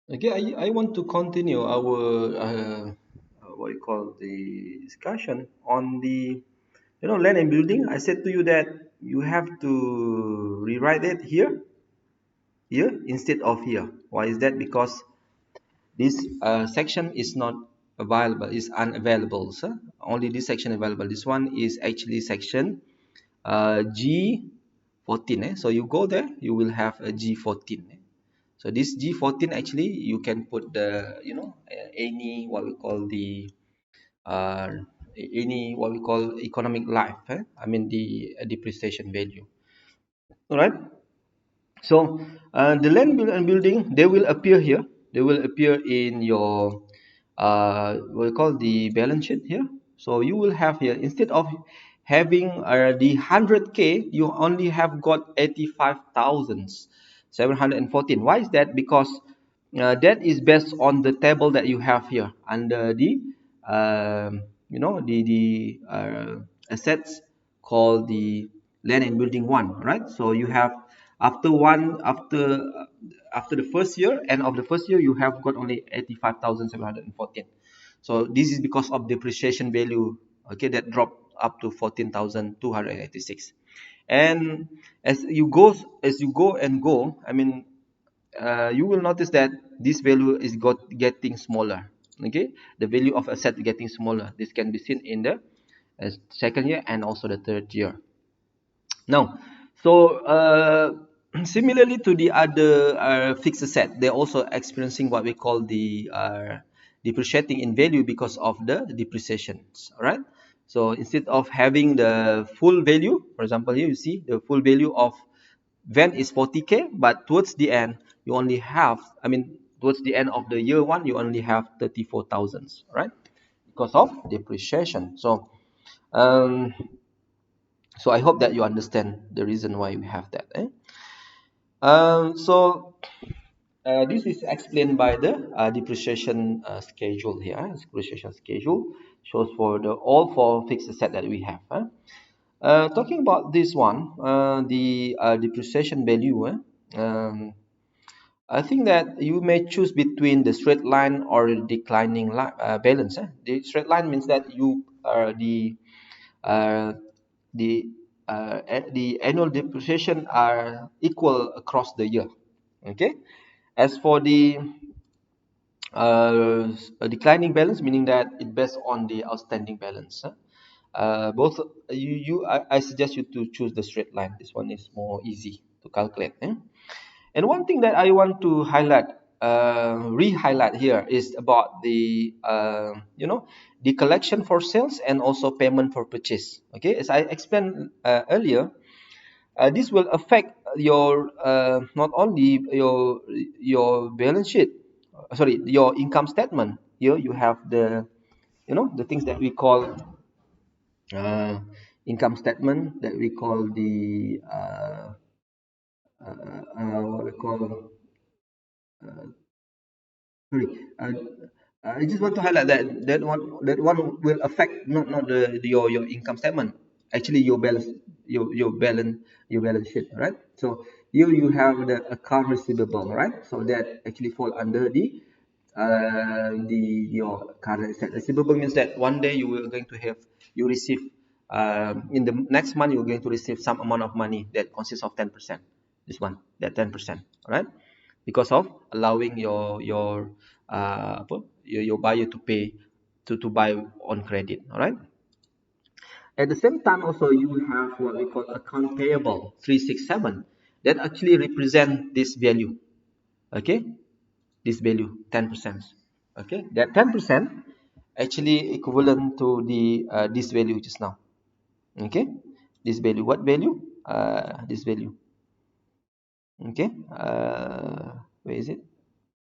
Okay, I want to continue our what you call the discussion on the land and building. I said to you that you have to rewrite it here instead of here. Why is that? Because this section is not available, is unavailable. So only this section available. This one is actually section G14. So you go there, you will have a G14. So this G14 actually you can put the any what we call the uh, any what we call economic life. I mean the depreciation value. All right. So the land and building they will appear here. They will appear in your what we call the balance sheet here. So you will have here instead of having the 100K, you only have got 85,714. Why is that? Because that is based on the table that you have here under the assets called the land and building one, right? So you have after one after the first year, end of the first year, you have got only 85,714. So this is because of depreciation value, okay, that dropped up to 14,286. And as you go and go, I mean, you will notice that this value is getting smaller. Okay, the value of asset getting smaller. This can be seen in the second year and also the third year. Now, so similarly to the other fixed asset, they're also experiencing what we call the depreciating in value because of the depreciations. All right. So instead of having the full value, for example, here you see the full value of van is 40K, but towards the end you only have, I mean, towards the end of the year one you only have 34,000, right? Because of depreciation. Um, so I hope that you understand the reason why we have that. So this is explained by the depreciation schedule here. Depreciation schedule shows for the all four fixed asset that we have. Talking about this one, the depreciation value. I think that you may choose between the straight line or the declining balance. The straight line means that you uh, the the annual depreciation are equal across the year. Okay. As for the a declining balance, meaning that it based on the outstanding balance. Both I suggest you to choose the straight line. This one is more easy to calculate. And one thing that I want to re-highlight here is about the the collection for sales and also payment for purchase. Okay, as I explained earlier, this will affect your not only your balance sheet, sorry, your income statement. Here you have the the things that we call uh, income statement that we call the what we call sorry. I just want to highlight that that one will affect not your income statement. Actually, your balance sheet, right? So you have the account receivable, right? So that actually fall under the your current asset. Receivable means that one day you will going to have you receive in the next month you're going to receive some amount of money that consists of 10%. This one, that 10%, right? Because of allowing your buyer to pay to buy on credit. All right. At the same time, also you have what we call account payable 367 that actually represent this value. Okay, this value 10%. Okay, that 10% actually equivalent to the this value just now. Okay, this value, what value? This value. Okay, where is it?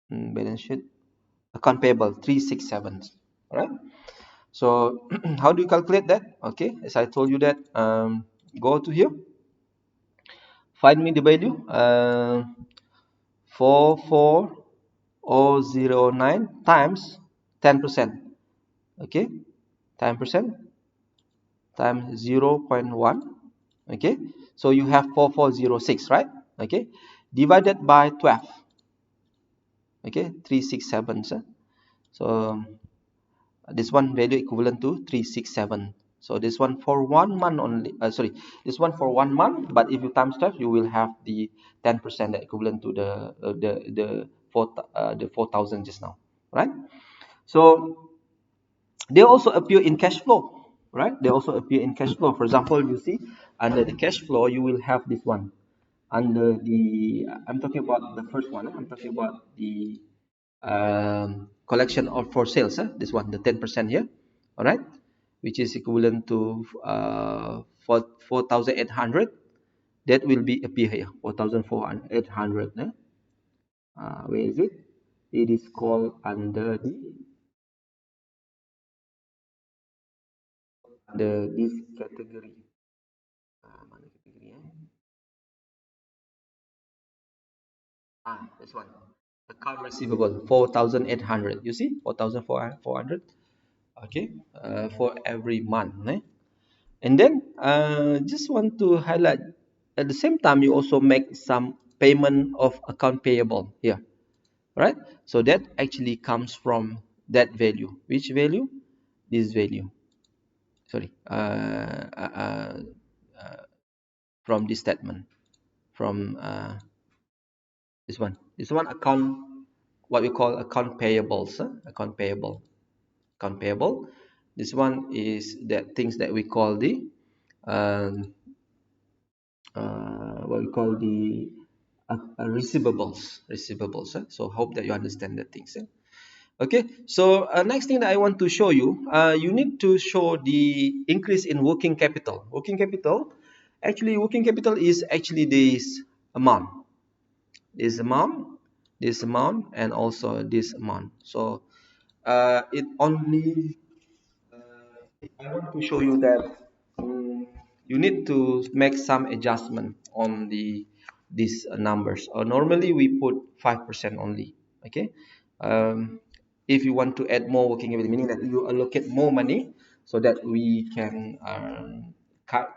Balance sheet. Account payable 367. All right. So how do you calculate that? Okay, as I told you that go to here, find me the value 44009 times 10%. Okay, 10% times 0.1. Okay, so you have 4406, right? Okay, divided by 12. Okay, 367. So this one value equivalent to 367. So this one for 1 month only, sorry, this one for 1 month, but if you times 12, you will have the 10% equivalent to the 4,000 just now, right? So they also appear in cash flow, right? They also appear in cash flow. For example, you see under the cash flow, you will have this one. Under the, I'm talking about the first one. I'm talking about the collection of for sales. This one, the 10% here, all right, which is equivalent to 4,800. That will be appear here, 4,800. Where is it? It is called under this category. Mana category, this one. Account receivable 4,800. You see 4,400. Okay, for every month. And then just want to highlight at the same time you also make some payment of account payable here, right? So that actually comes from that value. Which value? This value. Sorry, from this statement, from this one account, what we call account payables, account payable, account payable. This one is that things that we call the um, what we call the receivables. So hope that you understand the things. Okay, so next thing that I want to show you, you need to show the increase in working capital. Working capital, actually working capital is actually this amount, this amount, this amount, and also this amount. So it only I want to show you that you need to make some adjustment on these numbers. Normally we put 5% only. Okay, if you want to add more working capital, meaning that you allocate more money so that we can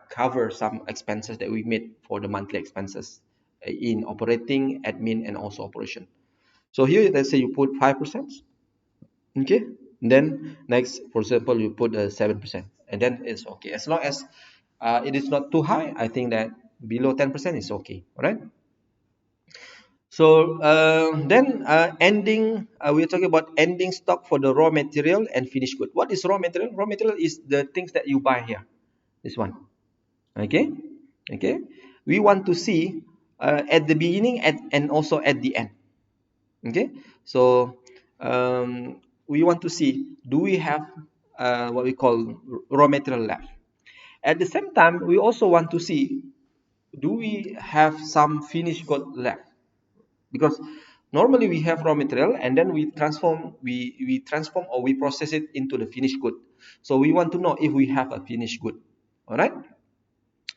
cover some expenses that we made for the monthly expenses in operating, admin, and also operation. So here, let's say you put 5%. Okay, then next, for example, you put 7%, and then it's okay as long as it is not too high. I think that below 10% is okay. All right. So then ending, we're talking about ending stock for the raw material and finished good. What is raw material? Raw material is the things that you buy here. This one. Okay. Okay. We want to see at the beginning and also at the end. Okay, so we want to see, do we have what we call raw material left? At the same time, we also want to see, do we have some finished good left? Because normally we have raw material and then we transform or we process it into the finished good. So we want to know if we have a finished good. All right.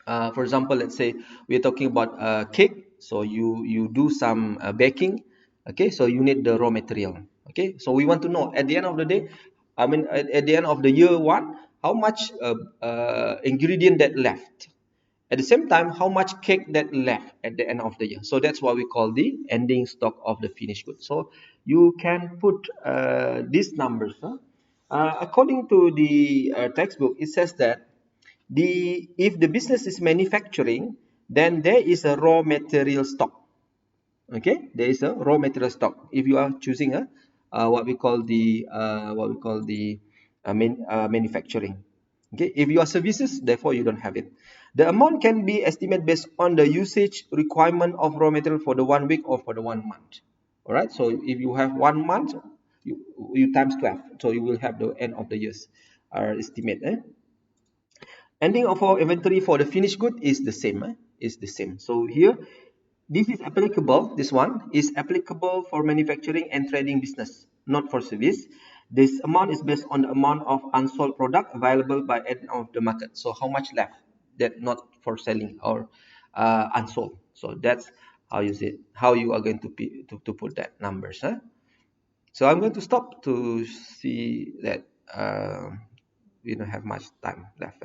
For example, let's say we're talking about cake. So you do some baking. Okay, so you need the raw material. Okay, so we want to know at the end of the day, I mean at the end of the year one, how much ingredient that left. At the same time, how much cake that left at the end of the year. So that's what we call the ending stock of the finished good. So you can put these numbers. According to the textbook, it says that if the business is manufacturing, then there is a raw material stock. Okay, there is a raw material stock. If you are choosing a what we call the manufacturing. Okay, if you are services, therefore you don't have it. The amount can be estimated based on the usage requirement of raw material for the 1 week or for the 1 month. All right, so if you have 1 month, you times 12, so you will have the end of the year's estimate. Ending of our inventory for the finished good is the same. Is the same. So here, this is applicable. This one is applicable for manufacturing and trading business, not for service. This amount is based on the amount of unsold product available by end of the market. So how much left that not for selling or unsold. So that's how you see it, how you are going to put that numbers. So I'm going to stop to see that we don't have much time left.